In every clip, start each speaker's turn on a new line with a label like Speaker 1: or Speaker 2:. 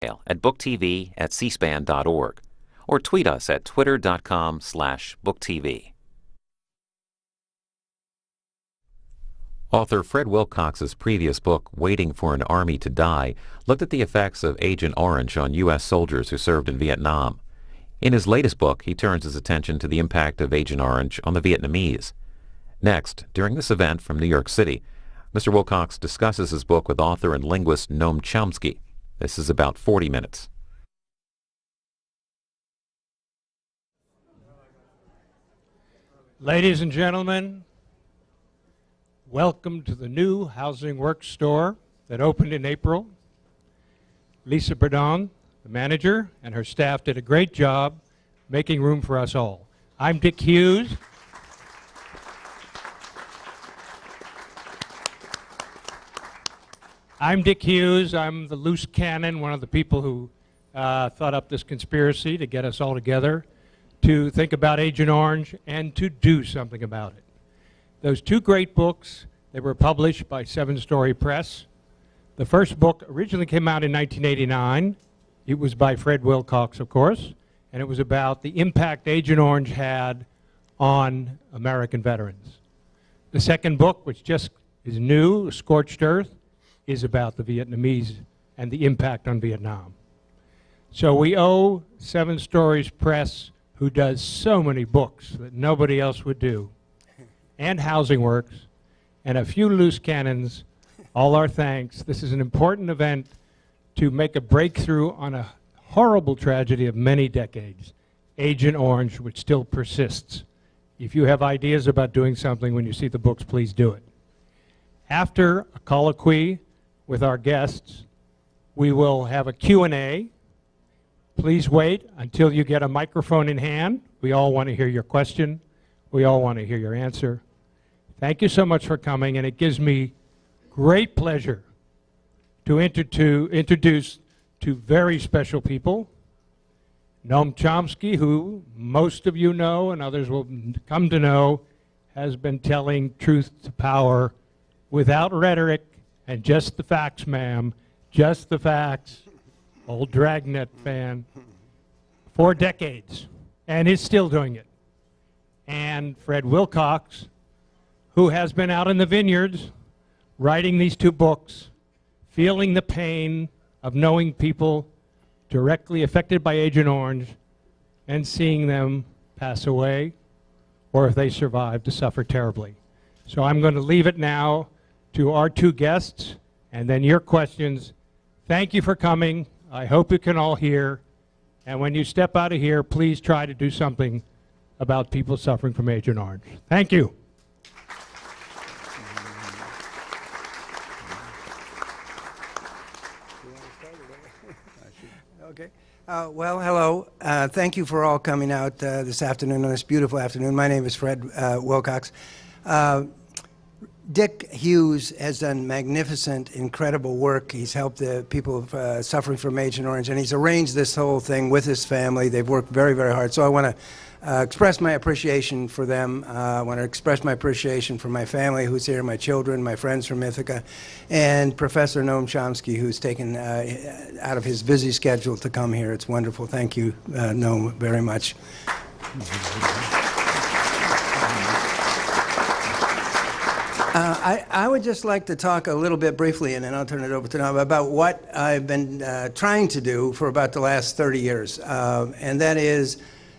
Speaker 1: at booktv@cspan.org or tweet us at twitter.com/booktv. Author Fred Wilcox's previous book, Waiting for an Army to Die, looked at the effects of Agent Orange on U.S. soldiers who served in Vietnam. In his latest book, he turns his attention to the impact of Agent Orange on the Vietnamese. Next, during this event from New York City, Mr. Wilcox discusses his book with author and linguist Noam Chomsky. This is about 40 minutes.
Speaker 2: Ladies and gentlemen, welcome to the new Housing Works store that opened in April. Lisa Berdon, the manager, and her staff did a great job making room for us all. I'm Dick Hughes. I'm the loose cannon, one of the people who thought up this conspiracy to get us all together to think about Agent Orange and to do something about it. Those two great books, they were published by Seven Story Press. The first book originally came out in 1989. It was by Fred Wilcox, of course, and it was about the impact Agent Orange had on American veterans. The second book, which just is new, Scorched Earth, is about the Vietnamese and the impact on Vietnam. So we owe Seven Stories Press, who does so many books that nobody else would do, and Housing Works, and a few loose cannons, all our thanks. This is an important event to make a breakthrough on a horrible tragedy of many decades, Agent Orange, which still persists. If you have ideas about doing something when you see the books, please do it. After a colloquy with our guests, we will have a Q&A. Please wait until you get a microphone in hand. We all want to hear your question. We all want to hear your answer. Thank you so much for coming, and it gives me great pleasure to introduce two very special people. Noam Chomsky, who most of you know and others will come to know, has been telling truth to power without rhetoric and just the facts, ma'am, just the facts. Old Dragnet fan, for decades, and is still doing it. And Fred Wilcox, who has been out in the vineyards writing these two books, feeling the pain of knowing people directly affected by Agent Orange and seeing them pass away, or if they survive, to suffer terribly. So I'm going to leave it now to our two guests, and then your questions. Thank you for coming. I hope you can all hear, and when you step out of here, please try to do something about people suffering from Agent Orange. Thank you.
Speaker 3: Okay. Well, hello. Thank you for all coming out this afternoon, on this beautiful afternoon. My name is Fred Wilcox. Dick Hughes has done magnificent, incredible work. He's helped the people suffering from Agent Orange, and he's arranged this whole thing with his family. They've worked very, very hard. So I want to express my appreciation for them. I want to express my appreciation for my family who's here, my children, my friends from Ithaca, and Professor Noam Chomsky, who's taken out of his busy schedule to come here. It's wonderful. Thank you, Noam, very much. I would just like to talk a little bit briefly, and then I'll turn it over to Noam, about what I've been trying to do for about the last 30 years, and that is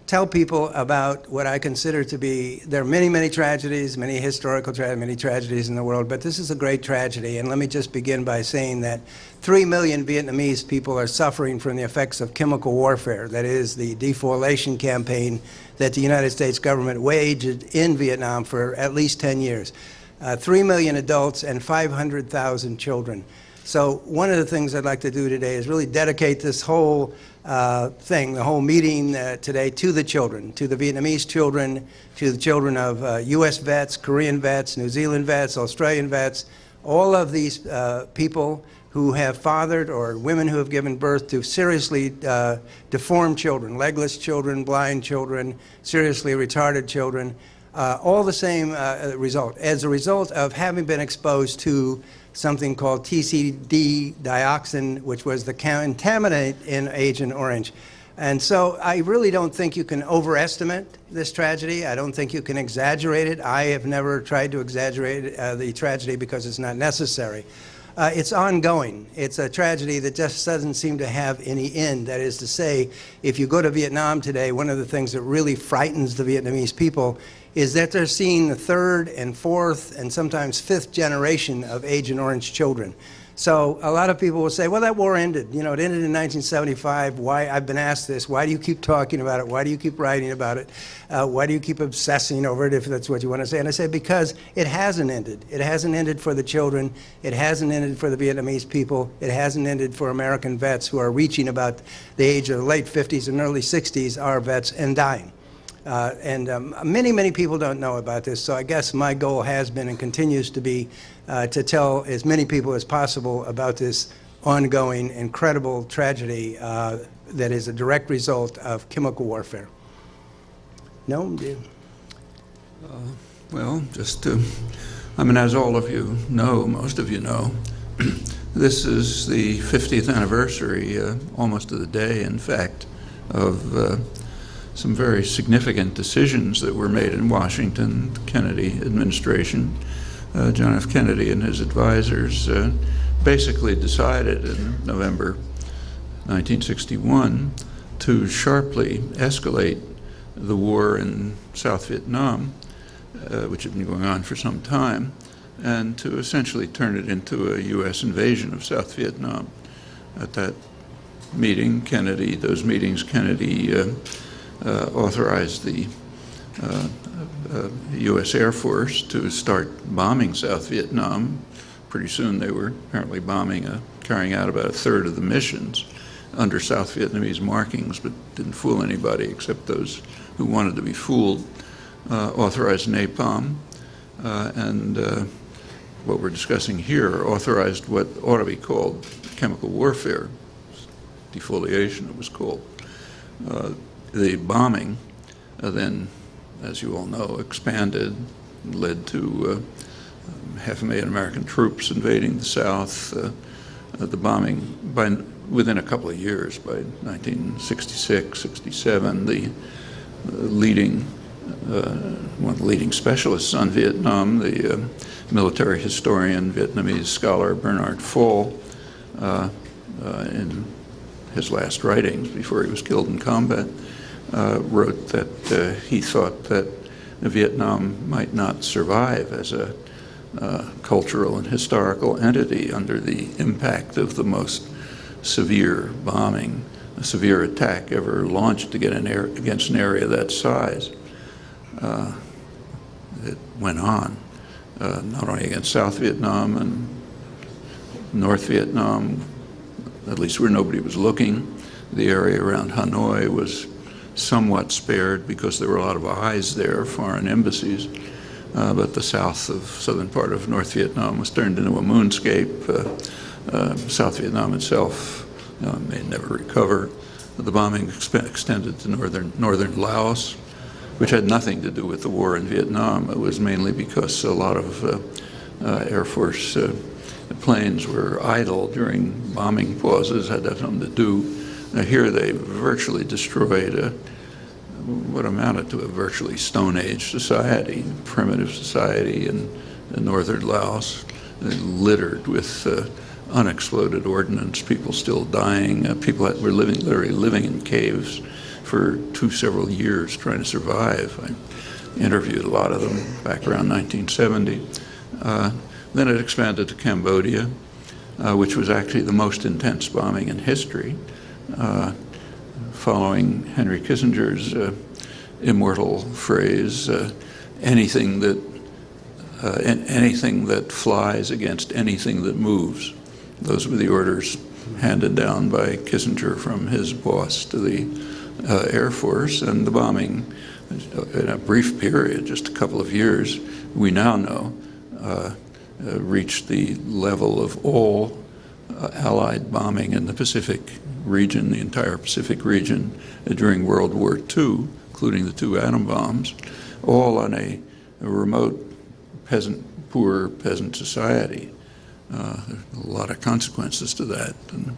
Speaker 3: tell people about what I consider to be, there are many, many tragedies, many historical tragedies, many tragedies in the world, but this is a great tragedy. And let me just begin by saying that 3 million Vietnamese people are suffering from the effects of chemical warfare. That is the defoliation campaign that the United States government waged in Vietnam for at least 10 years. 3 million adults and 500,000 children. So one of the things I'd like to do today is really dedicate this whole thing, the whole meeting today, to the children, to the Vietnamese children, to the children of US vets, Korean vets, New Zealand vets, Australian vets, all of these people who have fathered, or women who have given birth to seriously deformed children, legless children, blind children, seriously retarded children. all the same result. As a result of having been exposed to something called TCD dioxin, which was the contaminant in Agent Orange. And so I really don't think you can overestimate this tragedy. I don't think you can exaggerate it. I have never tried to exaggerate the tragedy because it's not necessary. It's ongoing. It's a tragedy that just doesn't seem to have any end. That is to say, if you go to Vietnam today, one of the things that really frightens the Vietnamese people is that they're seeing the third and fourth and sometimes fifth generation of Agent Orange children. So a lot of people will say, well, that war ended. You know, it ended in 1975. Why? I've been asked this. Why do you keep talking about it? Why do you keep writing about it? Why do you keep obsessing over it, if that's what you want to say? And I say, because it hasn't ended. It hasn't ended for the children. It hasn't ended for the Vietnamese people. It hasn't ended for American vets who are reaching about the age of late 50s and early 60s, our vets, and dying. Many, many people don't know about this, so I guess my goal has been and continues to be to tell as many people as possible about this ongoing, incredible tragedy that is a direct result of chemical warfare. No?
Speaker 4: Well, just to, I mean, as all of you know, most of you know, this is the 50th anniversary, almost to the day, in fact, of some very significant decisions that were made in Washington, the Kennedy administration. John F. Kennedy and his advisors basically decided in November 1961 to sharply escalate the war in South Vietnam, which had been going on for some time, and to essentially turn it into a U.S. invasion of South Vietnam. At that meeting, Kennedy authorized the U.S. Air Force to start bombing South Vietnam. Pretty soon they were apparently carrying out about a third of the missions under South Vietnamese markings, but didn't fool anybody except those who wanted to be fooled. Authorized napalm, and what we're discussing here authorized what ought to be called chemical warfare. Defoliation, it was called. The bombing then, as you all know, expanded, led to 500,000 American troops invading the South. The bombing, within a couple of years, by 1966, 67, the leading, one of the leading specialists on Vietnam, the military historian, Vietnamese scholar Bernard Pho, in his last writings before he was killed in combat, wrote that he thought that Vietnam might not survive as a cultural and historical entity under the impact of the most severe bombing, a severe attack ever launched against an area that size. It went on, not only against South Vietnam and North Vietnam, at least where nobody was looking. The area around Hanoi was somewhat spared because there were a lot of eyes there, foreign embassies, but the southern part of North Vietnam was turned into a moonscape. South Vietnam itself may never recover. The bombing extended to northern Laos, which had nothing to do with the war in Vietnam. It was mainly because a lot of Air Force planes were idle during bombing pauses, had something to do. Here they virtually destroyed what amounted to a virtually Stone Age society, primitive society in northern Laos, littered with unexploded ordnance, people still dying, people that were literally living in caves for several years trying to survive. I interviewed a lot of them back around 1970. Then it expanded to Cambodia, which was actually the most intense bombing in history, following Henry Kissinger's immortal phrase, anything that flies against anything that moves. Those were the orders handed down by Kissinger from his boss to the Air Force, and the bombing, in a brief period, just a couple of years, we now know, reached the level of all Allied bombing in the Pacific region, the entire Pacific region, during World War II, including the 2 atom bombs. all on a remote poor peasant society. There are a lot of consequences to that, and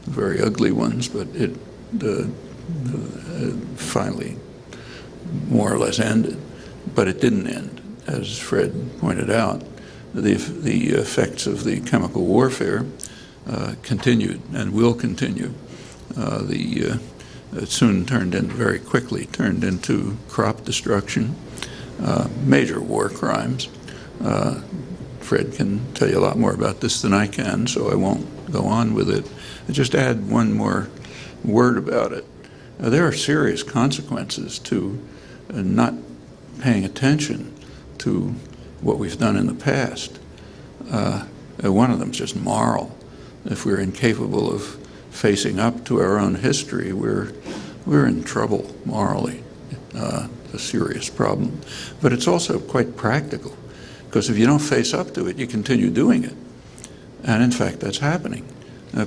Speaker 4: very ugly ones, but it finally more or less ended. But it didn't end. As Fred pointed out, the effects of the chemical warfare continued and will continue. It soon very quickly turned into crop destruction, major war crimes. Fred can tell you a lot more about this than I can, so I won't go on with it. I just add one more word about it. There are serious consequences to not paying attention to what we've done in the past. One of them is just moral. If we're incapable of facing up to our own history, we're in trouble morally. A serious problem. But it's also quite practical, because if you don't face up to it, you continue doing it. And in fact, that's happening.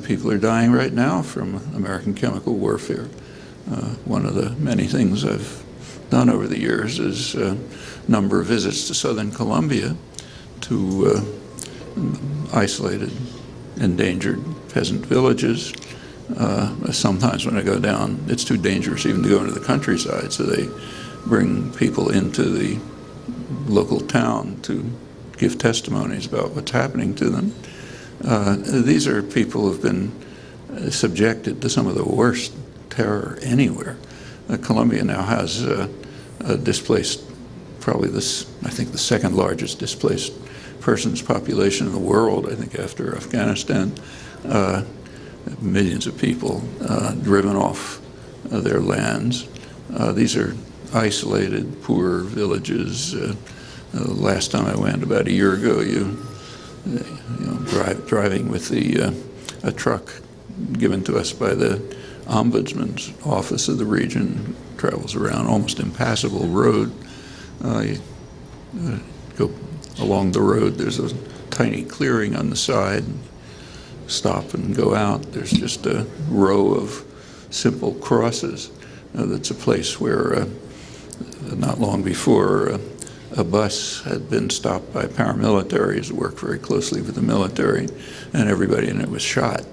Speaker 4: People are dying right now from American chemical warfare. One of the many things I've done over the years is a number of visits to southern Colombia to isolated, endangered peasant villages. Sometimes when I go down, it's too dangerous even to go into the countryside, so they bring people into the local town to give testimonies about what's happening to them. These are people who've been subjected to some of the worst terror anywhere. Colombia now has displaced, probably I think the second largest displaced persons population in the world, I think after Afghanistan. Millions of people driven off their lands. These are isolated, poor villages. Last time I went, about a year ago, driving with a truck given to us by the Ombudsman's office of the region, travels around almost impassable road. You go along the road, there's a tiny clearing on the side. Stop and go out. There's just a row of simple crosses. That's a place where not long before a bus had been stopped by paramilitaries who worked very closely with the military, and everybody in it was shot.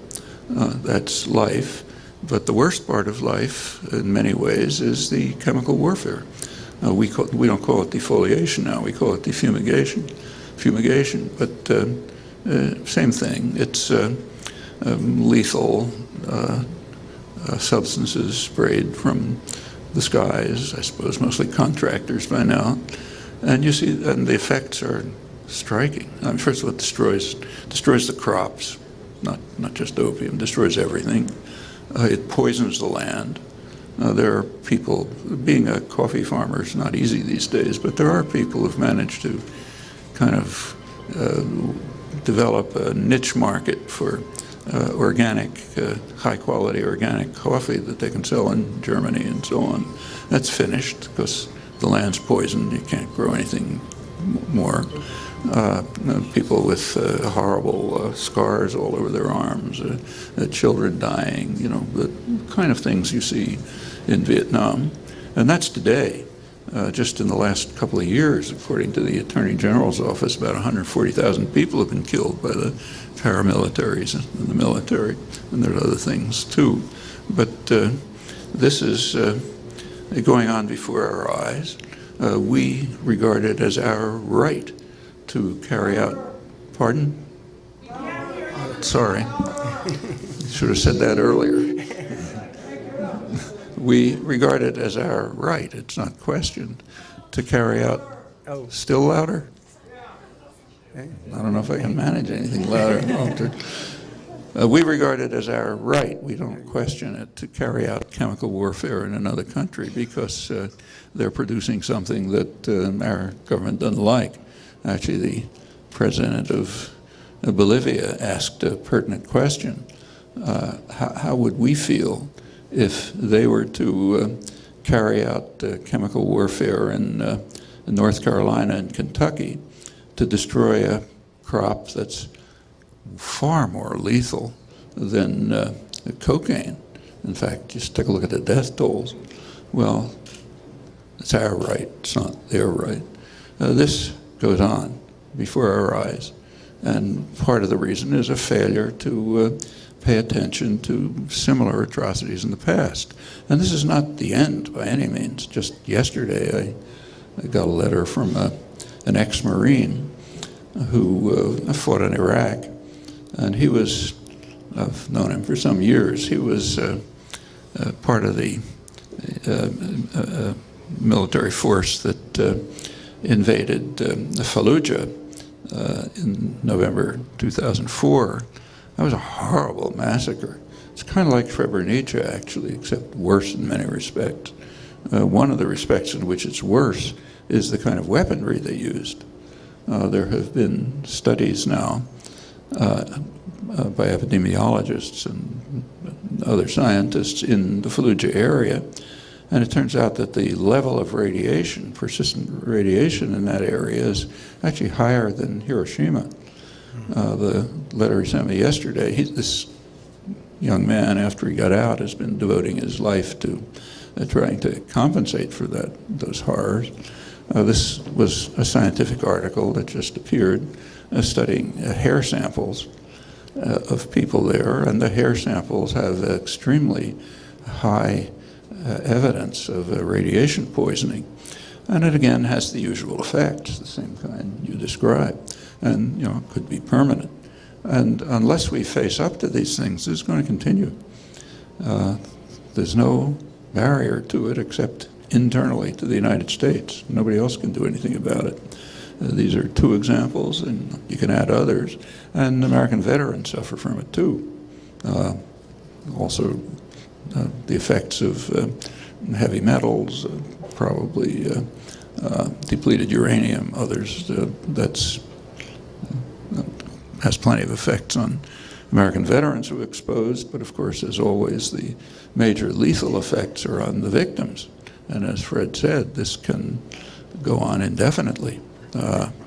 Speaker 4: That's life. But the worst part of life, in many ways, is the chemical warfare. We don't call it defoliation now. We call it defumigation. Fumigation, but same thing. It's lethal substances sprayed from the skies, I suppose mostly contractors by now. And you see, and the effects are striking. I mean, first of all, it destroys the crops, not just opium, destroys everything. It poisons the land. There are people, being a coffee farmer is not easy these days, but there are people who've managed to kind of develop a niche market for organic, high-quality organic coffee that they can sell in Germany and so on. That's finished because the land's poisoned. You can't grow anything more. People with horrible scars all over their arms, children dying, the kind of things you see in Vietnam. And that's today. Just in the last couple of years, according to the Attorney General's office, about 140,000 people have been killed by the paramilitaries and the military, and there are other things too. But this is going on before our eyes. We regard it as our right to carry out, pardon? Sorry, should have said that earlier. We regard it as our right, it's not questioned, to carry out, still louder? I don't know if I can manage anything louder. We regard it as our right, we don't question it, to carry out chemical warfare in another country because they're producing something that our government doesn't like. Actually, the president of Bolivia asked a pertinent question. How would we feel if they were to carry out chemical warfare in North Carolina and Kentucky to destroy a crop that's far more lethal than cocaine? In fact, just take a look at the death tolls. Well, It's our right, it's not their right. This goes on before our eyes, and part of the reason is a failure to pay attention to similar atrocities in the past. And this is not the end by any means. Just yesterday I got a letter from an ex-Marine who fought in Iraq, and he was, I've known him for some years, he was part of the military force that invaded Fallujah in November 2004. That was a horrible massacre. It's kind of like Srebrenica, actually, except worse in many respects. One of the respects in which it's worse is the kind of weaponry they used. There have been studies now by epidemiologists and other scientists in the Fallujah area, and it turns out that the level of radiation, persistent radiation in that area, is actually higher than Hiroshima. The letter he sent me yesterday, this young man, after he got out, has been devoting his life to trying to compensate for those horrors. This was a scientific article that just appeared studying hair samples of people there, and the hair samples have extremely high evidence of radiation poisoning. And it again has the usual effects, the same kind you described, and it could be permanent. And unless we face up to these things, this is going to continue. There's no barrier to it except internally to the United States. Nobody else can do anything about it. These are two examples, and you can add others. And American veterans suffer from it too. Also, the effects of heavy metals, probably depleted uranium, others, that's has plenty of effects on American veterans who are exposed, but of course, as always, the major lethal effects are on the victims. And as Fred said, this can go on indefinitely,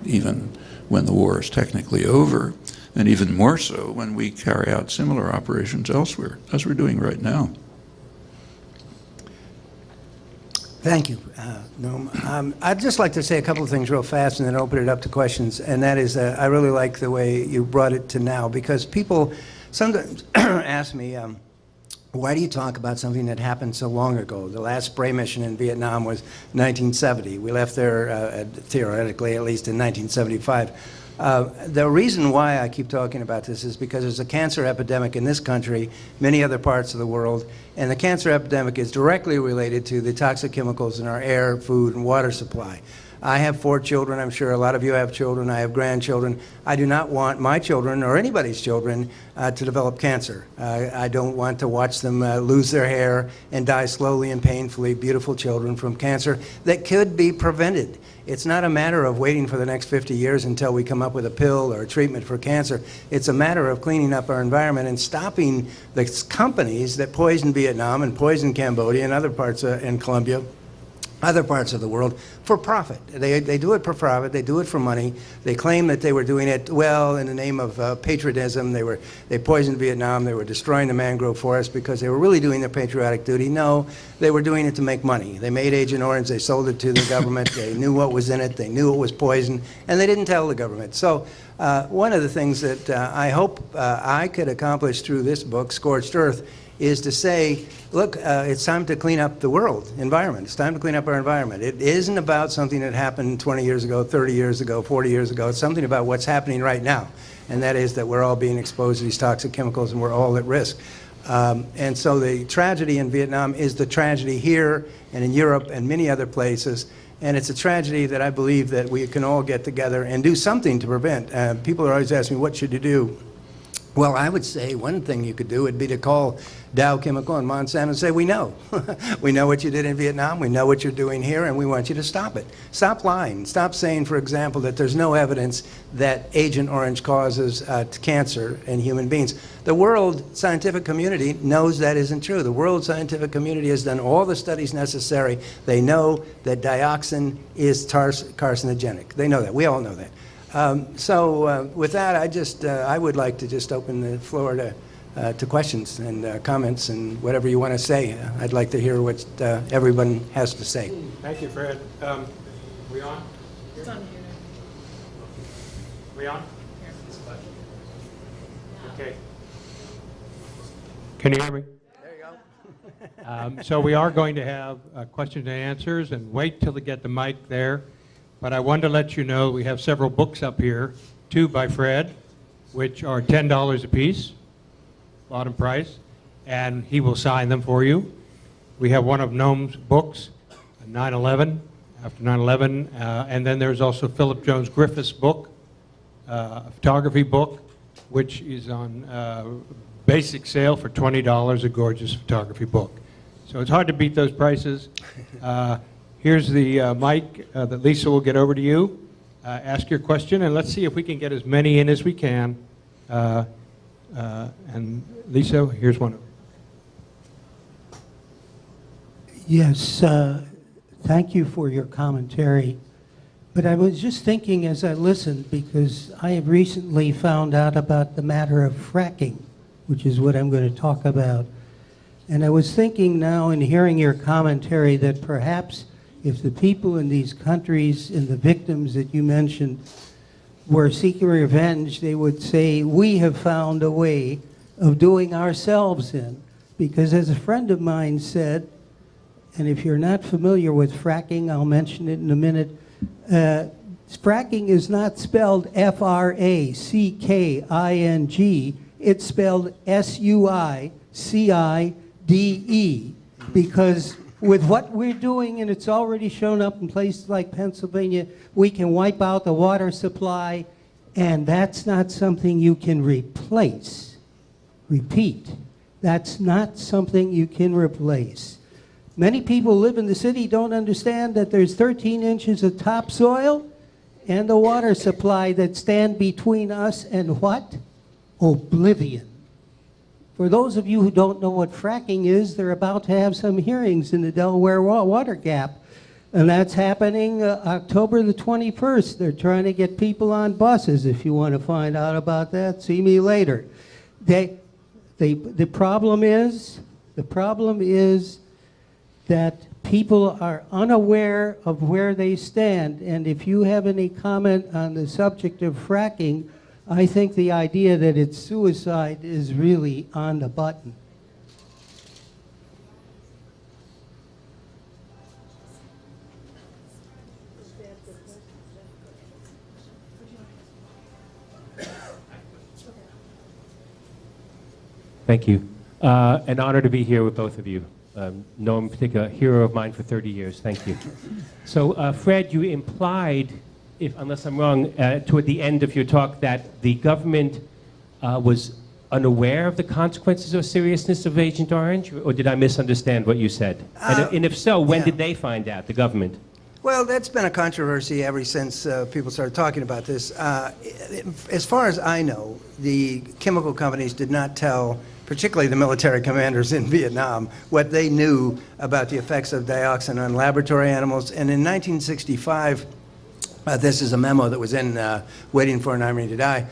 Speaker 4: even when the war is technically over, and even more so when we carry out similar operations elsewhere, as we're doing right now.
Speaker 3: Thank you, Noam. I'd just like to say a couple of things real fast and then open it up to questions. And that is, I really like the way you brought it to now, because people sometimes ask me, why do you talk about something that happened so long ago? The last spray mission in Vietnam was 1970. We left there, theoretically, at least in 1975. The reason why I keep talking about this is because there's a cancer epidemic in this country, many other parts of the world, and the cancer epidemic is directly related to the toxic chemicals in our air, food, and water supply. I have 4 children. I'm sure a lot of you have children. I have grandchildren. I do not want my children or anybody's children to develop cancer. I don't want to watch them lose their hair and die slowly and painfully, beautiful children, from cancer that could be prevented. It's not a matter of waiting for the next 50 years until we come up with a pill or a treatment for cancer. It's a matter of cleaning up our environment and stopping the companies that poison Vietnam and poison Cambodia and other parts in Colombia, other parts of the world, for profit. They do it for profit. They do it for money. They claim that they were doing it, well, in the name of patriotism. They poisoned Vietnam. They were destroying the mangrove forest because they were really doing their patriotic duty. No, they were doing it to make money. They made Agent Orange. They sold it to the government. They knew what was in it. They knew it was poison, and they didn't tell the government. So one of the things that I hope I could accomplish through this book, Scorched Earth, is to say, look, it's time to clean up the world environment. It's time to clean up our environment. It isn't about something that happened 20 years ago, 30 years ago, 40 years ago. It's something about what's happening right now, and that is that we're all being exposed to these toxic chemicals and we're all at risk. And so the tragedy in Vietnam is the tragedy here and in Europe and many other places. And it's a tragedy that I believe that we can all get together and do something to prevent. People are always asking me, what should you do? Well, I would say one thing you could do would be to call Dow Chemical and Monsanto and say, we know. We know what you did in Vietnam. We know what you're doing here, and we want you to stop it. Stop lying. Stop saying, for example, that there's no evidence that Agent Orange causes cancer in human beings. The world scientific community knows that isn't true. The world scientific community has done all the studies necessary. They know that dioxin is carcinogenic. They know that. We all know that. So with that, I would like to just open the floor to questions and comments and whatever you want to say. I'd like to hear what everyone has to say.
Speaker 2: Thank you, Fred. We on?
Speaker 5: It's on here.
Speaker 2: We on? Okay. Can you hear me?
Speaker 3: There you go.
Speaker 2: So we are going to have questions and answers, and wait till they get the mic there. But I wanted to let you know we have several books up here, 2 by Fred, which are $10 a piece, bottom price, and he will sign them for you. We have one of Noam's books, 9/11, after 9/11, and then there's also Philip Jones Griffith's book, a photography book, which is on basic sale for $20, a gorgeous photography book. So it's hard to beat those prices. Here's the mic that Lisa will get over to you. Ask your question, and let's see if we can get as many in as we can. And Lisa, here's one.
Speaker 6: Yes, thank you for your commentary. But I was just thinking as I listened, because I have recently found out about the matter of fracking, which is what I'm going to talk about. And I was thinking now in hearing your commentary that perhaps if the people in these countries and the victims that you mentioned were seeking revenge, they would say, we have found a way of doing ourselves in. Because as a friend of mine said, and if you're not familiar with fracking, I'll mention it in a minute, fracking is not spelled F-R-A-C-K-I-N-G, it's spelled S-U-I-C-I-D-E, because with what we're doing, and it's already shown up in places like Pennsylvania, we can wipe out the water supply, and that's not something you can replace. Repeat, that's not something you can replace. Many people live in the city don't understand that there's 13 inches of topsoil and the water supply that stand between us and what? Oblivion. For those of you who don't know what fracking is, they're about to have some hearings in the Delaware Water Gap. And that's happening October the 21st. They're trying to get people on buses. If you want to find out about that, see me later. The problem is that people are unaware of where they stand. And if you have any comment on the subject of fracking, I think the idea that it's suicide is really on the button.
Speaker 7: Thank you. An honor to be here with both of you. Noam, in particular, a hero of mine for 30 years. Thank you. So, Fred, you implied, unless I'm wrong, toward the end of your talk that the government was unaware of the consequences or seriousness of Agent Orange, or did I misunderstand what you said? And if so, when did they find out, the government?
Speaker 3: Well, that's been a controversy ever since people started talking about this. As far as I know, the chemical companies did not tell, particularly the military commanders in Vietnam, what they knew about the effects of dioxin on laboratory animals. And in 1965, this is a memo that was in Waiting for an Army to Die,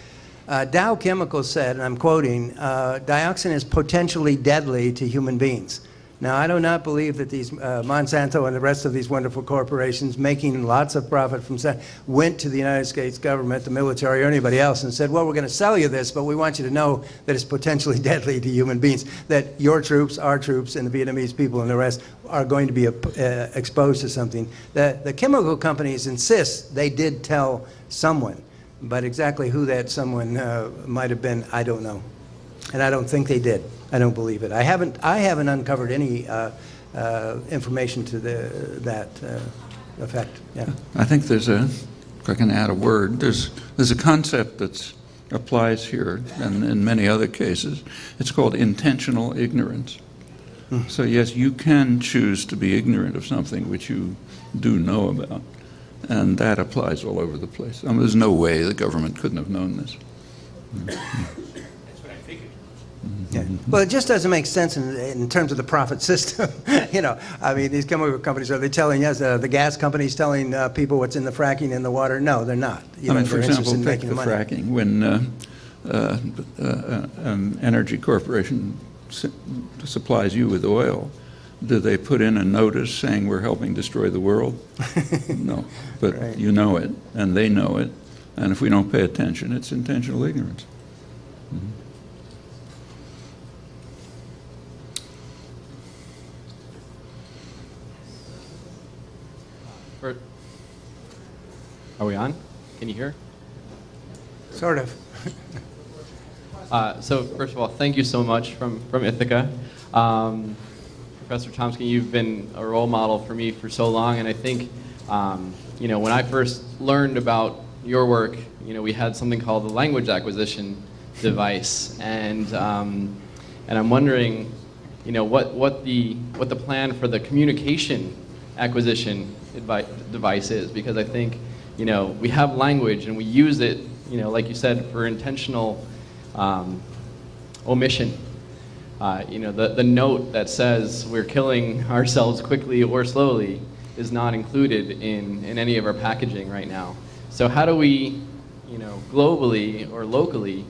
Speaker 3: Dow Chemical said, and I'm quoting, dioxin is potentially deadly to human beings. Now, I do not believe that these Monsanto and the rest of these wonderful corporations making lots of profit from went to the United States government, the military, or anybody else and said, well, we're going to sell you this, but we want you to know that it's potentially deadly to human beings, that your troops, our troops, and the Vietnamese people and the rest are going to be exposed to something. The chemical companies insist they did tell someone, but exactly who that someone might have been, I don't know. And I don't think they did. I don't believe it. I haven't uncovered any information to that effect. Yeah.
Speaker 4: I think there's if I can add a word, there's a concept that applies here and in many other cases. It's called intentional ignorance. So yes, you can choose to be ignorant of something which you do know about, and that applies all over the place. I mean, there's no way the government couldn't have known this.
Speaker 3: Yeah. Well, it just doesn't make sense in terms of the profit system. You know, I mean, these chemical companies, are they telling us, the gas companies telling people what's in the fracking in the water? No, they're not.
Speaker 4: I mean, for example, take the fracking. an energy corporation supplies you with oil, do they put in a notice saying we're helping destroy the world? No, but
Speaker 3: Right.
Speaker 4: you know it, and they know it, and if we don't pay attention, it's intentional ignorance.
Speaker 5: Are we on? Can you hear?
Speaker 3: Sort of.
Speaker 5: So first of all, thank you so much from Ithaca. Professor Chomsky, you've been a role model for me for so long, and I think, when I first learned about your work, we had something called the language acquisition device, and I'm wondering, what the plan for the communication acquisition device is, because I think, we have language and we use it, like you said, for intentional omission. The note that says we're killing ourselves quickly or slowly is not included in any of our packaging right now. So how do we, globally or locally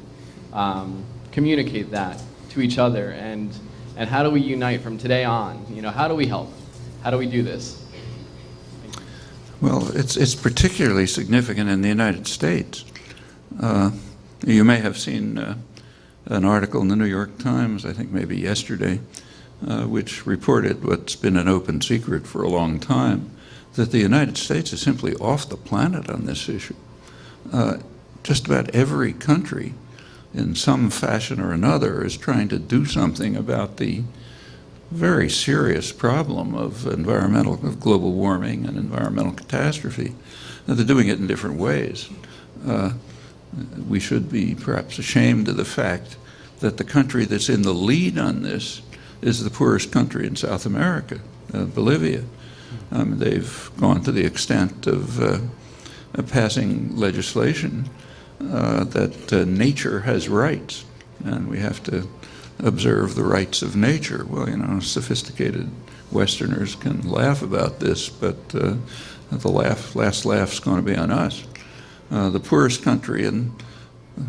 Speaker 5: communicate that to each other, and how do we unite from today on? How do we help? How do we do this?
Speaker 4: Well, it's particularly significant in the United States. You may have seen an article in the New York Times, I think maybe yesterday, which reported what's been an open secret for a long time, that the United States is simply off the planet on this issue. Just about every country, in some fashion or another, is trying to do something about the very serious problem of global warming and environmental catastrophe. Now, they're doing it in different ways. We should be perhaps ashamed of the fact that the country that's in the lead on this is the poorest country in South America, Bolivia. They've gone to the extent of passing legislation that nature has rights, and we have to observe the rights of nature. Well, sophisticated Westerners can laugh about this, but the last laugh's going to be on us. The poorest country in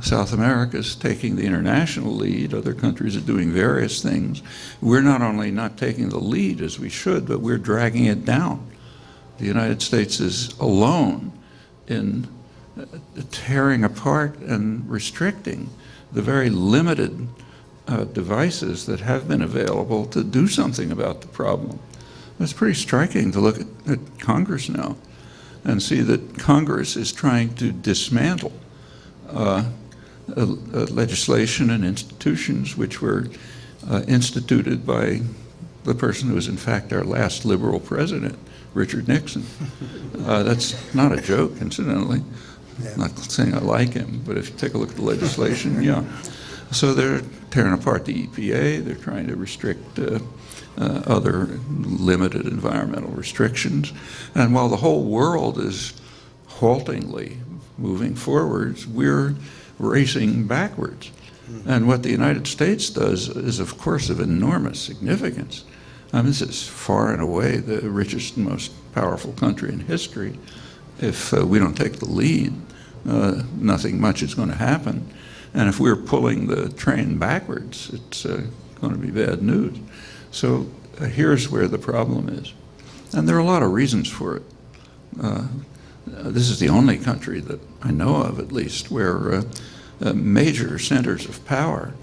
Speaker 4: South America is taking the international lead. Other countries are doing various things. We're not only not taking the lead as we should, but we're dragging it down. The United States is alone in tearing apart and restricting the very limited devices that have been available to do something about the problem. It's pretty striking to look at Congress now and see that Congress is trying to dismantle legislation and institutions which were instituted by the person who was in fact our last liberal president, Richard Nixon. That's not a joke, incidentally.
Speaker 3: Yeah.
Speaker 4: I'm not saying I like him, but if you take a look at the legislation, yeah. So they're tearing apart the EPA. They're trying to restrict other limited environmental restrictions. And while the whole world is haltingly moving forwards, we're racing backwards. And what the United States does is, of course, of enormous significance. This is far and away the richest and most powerful country in history. If we don't take the lead, nothing much is going to happen. And if we're pulling the train backwards, it's going to be bad news. So here's where the problem is. And there are a lot of reasons for it. This is the only country that I know of, at least, where major centers of power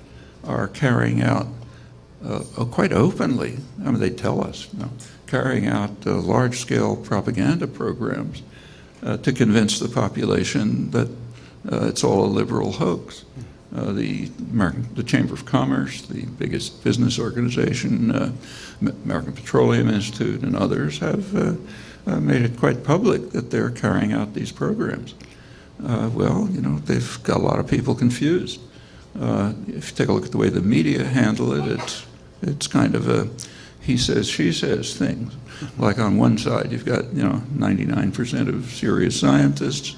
Speaker 4: are carrying out, quite openly, they tell us, carrying out large-scale propaganda programs to convince the population that it's all a liberal hoax. The Chamber of Commerce, the biggest business organization, American Petroleum Institute, and others have made it quite public that they're carrying out these programs. They've got a lot of people confused. If you take a look at the way the media handle it, it's kind of a he says, she says thing. Like on one side, you've got 99% of serious scientists.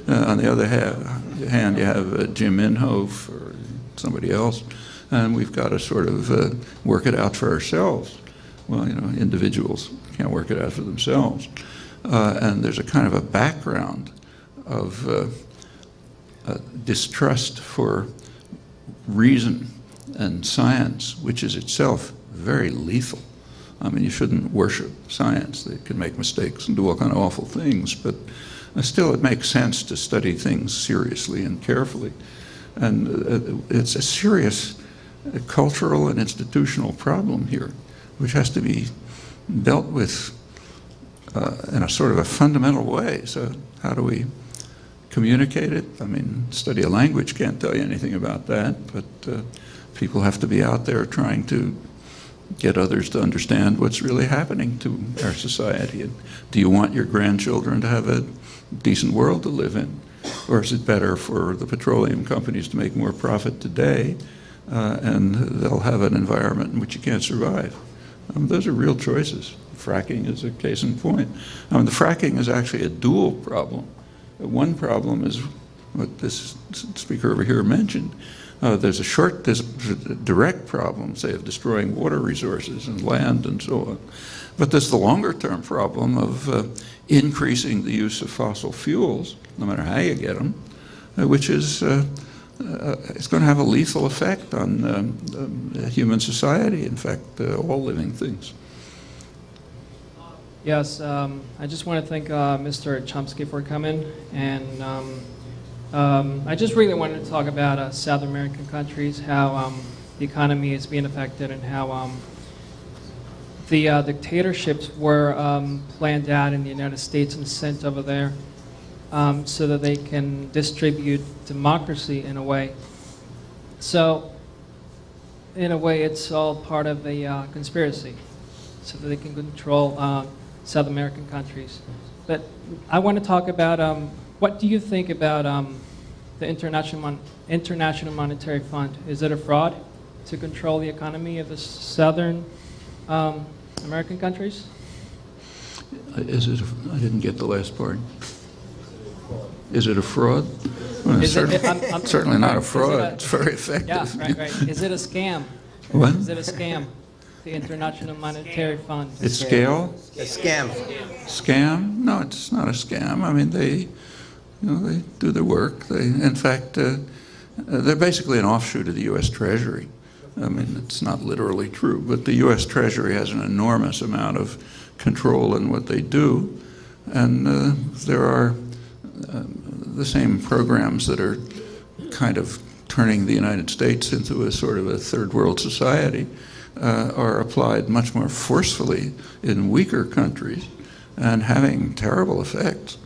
Speaker 4: On the other hand, you have Jim Inhofe or somebody else, and we've got to sort of work it out for ourselves. Well, individuals can't work it out for themselves. And there's a kind of a background of distrust for reason and science, which is itself very lethal. I mean, you shouldn't worship science. They can make mistakes and do all kind of awful things, but still it makes sense to study things seriously and carefully. And it's a serious cultural and institutional problem here, which has to be dealt with in a sort of a fundamental way. So how do we communicate it? I mean, study a language can't tell you anything about that, but people have to be out there trying to get others to understand what's really happening to our society. And do you want your grandchildren to have a decent world to live in? Or is it better for the petroleum companies to make more profit today and they'll have an environment in which you can't survive? Those are real choices. Fracking is a case in point. The fracking is actually a dual problem. One problem is what this speaker over here mentioned. There's a direct problem, say, of destroying water resources and land and so on. But there's the longer term problem of increasing the use of fossil fuels, no matter how you get them, which is it's going to have a lethal effect on human society, in fact, all living things.
Speaker 8: Yes, I just want to thank Mr. Chomsky for coming, and I just really wanted to talk about South American countries, how the economy is being affected, and how the dictatorships were planned out in the United States and sent over there so that they can distribute democracy in a way. So, in a way, it's all part of a conspiracy, so that they can control South American countries. But I want to talk about what do you think about the International Monetary Fund? Is it a fraud to control the economy of the Southern American countries?
Speaker 4: I didn't get the last part. Is it a fraud? Well, certainly not a fraud. It's very effective.
Speaker 8: Yeah, right. Is it a scam?
Speaker 4: What?
Speaker 8: Is it a scam? The International Monetary Fund.
Speaker 4: It's scale?
Speaker 3: A scam.
Speaker 4: Scam? No, it's not a scam. I mean, they do their work. In fact, they're basically an offshoot of the U.S. Treasury. I mean, it's not literally true, but the U.S. Treasury has an enormous amount of control in what they do, and there are the same programs that are kind of turning the United States into a sort of a third world society are applied much more forcefully in weaker countries and having terrible effects.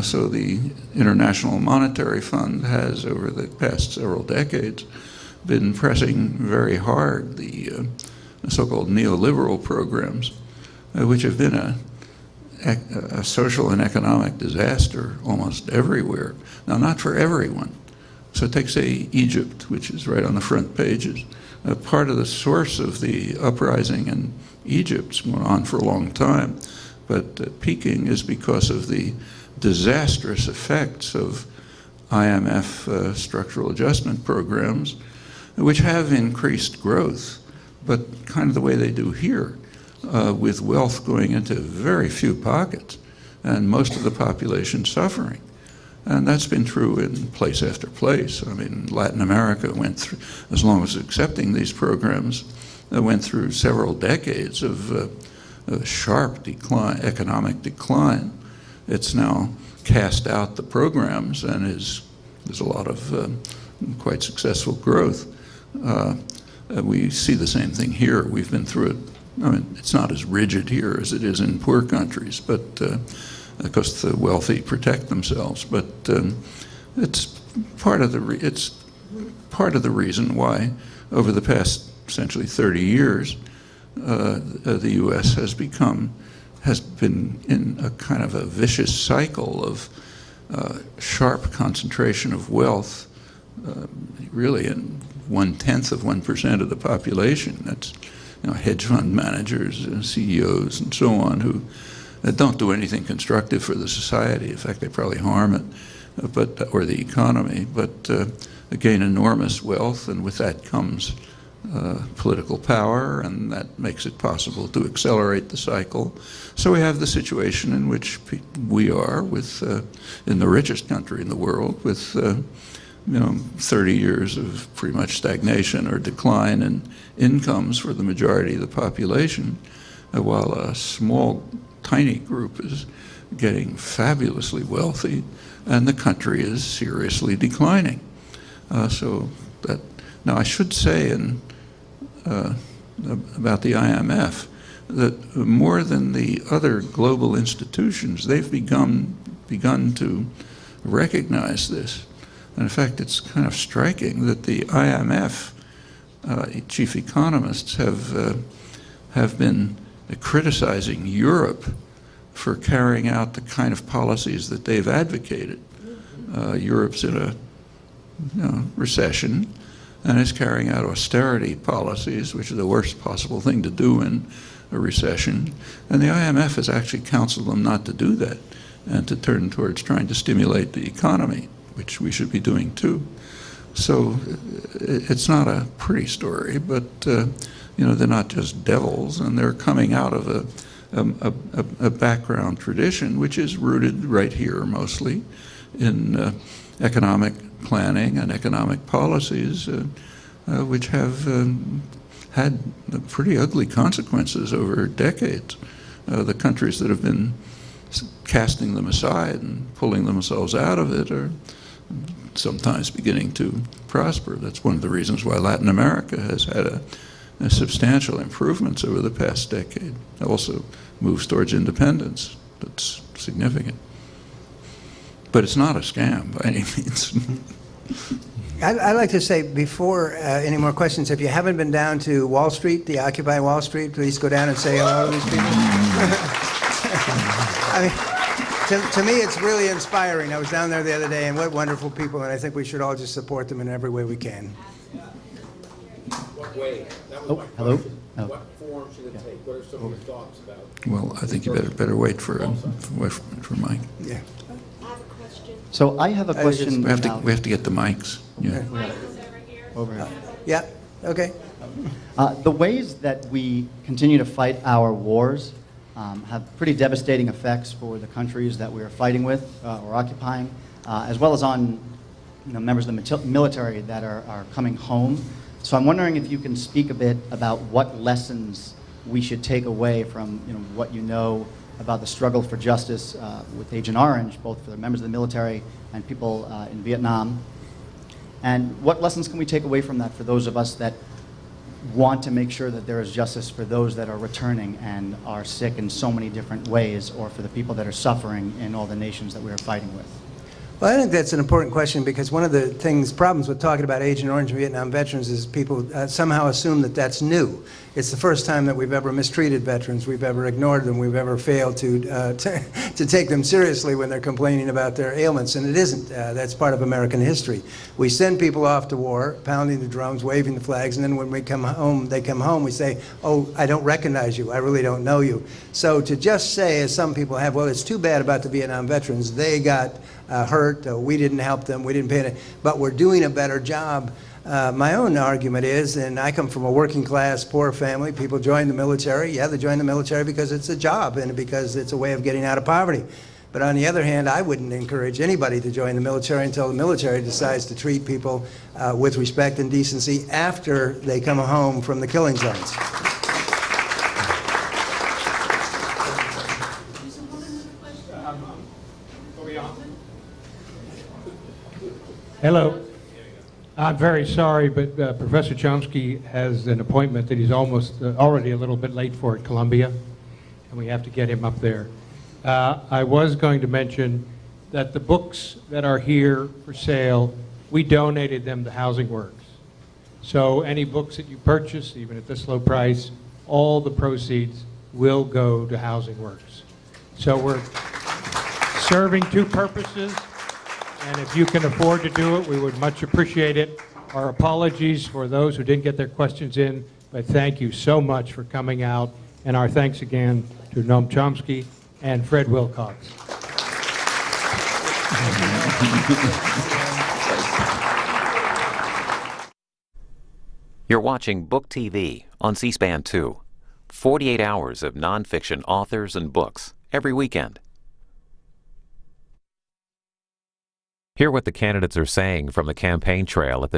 Speaker 4: So the International Monetary Fund has, over the past several decades, been pressing very hard the so-called neoliberal programs, which have been a social and economic disaster almost everywhere. Now, not for everyone. So take, say, Egypt, which is right on the front pages. Part of the source of the uprising in Egypt's went on for a long time, but peaking is because of the disastrous effects of IMF structural adjustment programs, which have increased growth, but kind of the way they do here, with wealth going into very few pockets and most of the population suffering. And that's been true in place after place. I mean, Latin America went through, as long as accepting these programs, went through several decades of sharp decline, economic decline. It's now cast out the programs and there's a lot of quite successful growth. We see the same thing here. We've been through it. I mean, it's not as rigid here as it is in poor countries, but because the wealthy protect themselves. But it's part of the reason why, over the past essentially 30 years, the U.S. has been in a kind of a vicious cycle of sharp concentration of wealth, really in 0.1% of the population. That's hedge fund managers and CEOs and so on who don't do anything constructive for the society. In fact, they probably harm it, or the economy. But gain enormous wealth, and with that comes political power, and that makes it possible to accelerate the cycle. So we have the situation in which we are with, in the richest country in the world, with 30 years of pretty much stagnation or decline in incomes for the majority of the population, while a small, tiny group is getting fabulously wealthy, and the country is seriously declining. Now I should say about the IMF that more than the other global institutions, they've begun to recognize this. And in fact, it's kind of striking that the IMF chief economists have been criticizing Europe for carrying out the kind of policies that they've advocated. Europe's in a recession and is carrying out austerity policies, which is the worst possible thing to do in a recession. And the IMF has actually counseled them not to do that and to turn towards trying to stimulate the economy, which we should be doing too. So it's not a pretty story, but they're not just devils, and they're coming out of a background tradition which is rooted right here mostly in economic planning and economic policies which have had pretty ugly consequences over decades. The countries that have been casting them aside and pulling themselves out of it are sometimes beginning to prosper. That's one of the reasons why Latin America has had a substantial improvements over the past decade. It also moves towards independence. That's significant. But it's not a scam by any means.
Speaker 3: I'd like to say before any more questions, if you haven't been down to Wall Street, the Occupy Wall Street, please go down and say hello to these people. I mean, to me, it's really inspiring. I was down there the other day, and what wonderful people, and I think we should all just support them in every way we can.
Speaker 9: What way? That was my
Speaker 10: hello?
Speaker 9: question.
Speaker 10: Oh.
Speaker 9: What form should it take? What are some of your thoughts about it?
Speaker 4: Well, I think you better wait for Mike.
Speaker 3: Yeah.
Speaker 10: So I have a question.
Speaker 4: We have to get the mics. Yeah.
Speaker 10: Over here.
Speaker 3: Yeah, okay.
Speaker 10: The ways that we continue to fight our wars have pretty devastating effects for the countries that we are fighting with or occupying, as well as on members of the military that are coming home. So I'm wondering if you can speak a bit about what lessons we should take away from what you know about the struggle for justice with Agent Orange, both for the members of the military and people in Vietnam. And what lessons can we take away from that for those of us that want to make sure that there is justice for those that are returning and are sick in so many different ways, or for the people that are suffering in all the nations that we are fighting with?
Speaker 3: Well, I think that's an important question, because one of the problems with talking about Agent Orange and Vietnam veterans is people somehow assume that that's new. It's the first time that we've ever mistreated veterans, we've ever ignored them, we've ever failed to take them seriously when they're complaining about their ailments, and it isn't. That's part of American history. We send people off to war, pounding the drums, waving the flags, and then when we come home, they come home, we say, oh, I don't recognize you, I really don't know you. So to just say, as some people have, well, it's too bad about the Vietnam veterans, they got hurt, we didn't help them, we didn't pay it, but we're doing a better job. My own argument is, and I come from a working class, poor family, people join the military. Yeah, they join the military because it's a job and because it's a way of getting out of poverty. But on the other hand, I wouldn't encourage anybody to join the military until the military decides to treat people with respect and decency after they come home from the killing zones.
Speaker 2: Hello. I'm very sorry, but Professor Chomsky has an appointment that he's already a little bit late for at Columbia, and we have to get him up there. I was going to mention that the books that are here for sale, we donated them to Housing Works. So any books that you purchase, even at this low price, all the proceeds will go to Housing Works. So we're serving two purposes. And if you can afford to do it, we would much appreciate it. Our apologies for those who didn't get their questions in, but thank you so much for coming out. And our thanks again to Noam Chomsky and Fred Wilcox.
Speaker 1: You're watching Book TV on C-SPAN 2. 48 hours of nonfiction authors and books every weekend. Hear what the candidates are saying from the campaign trail at the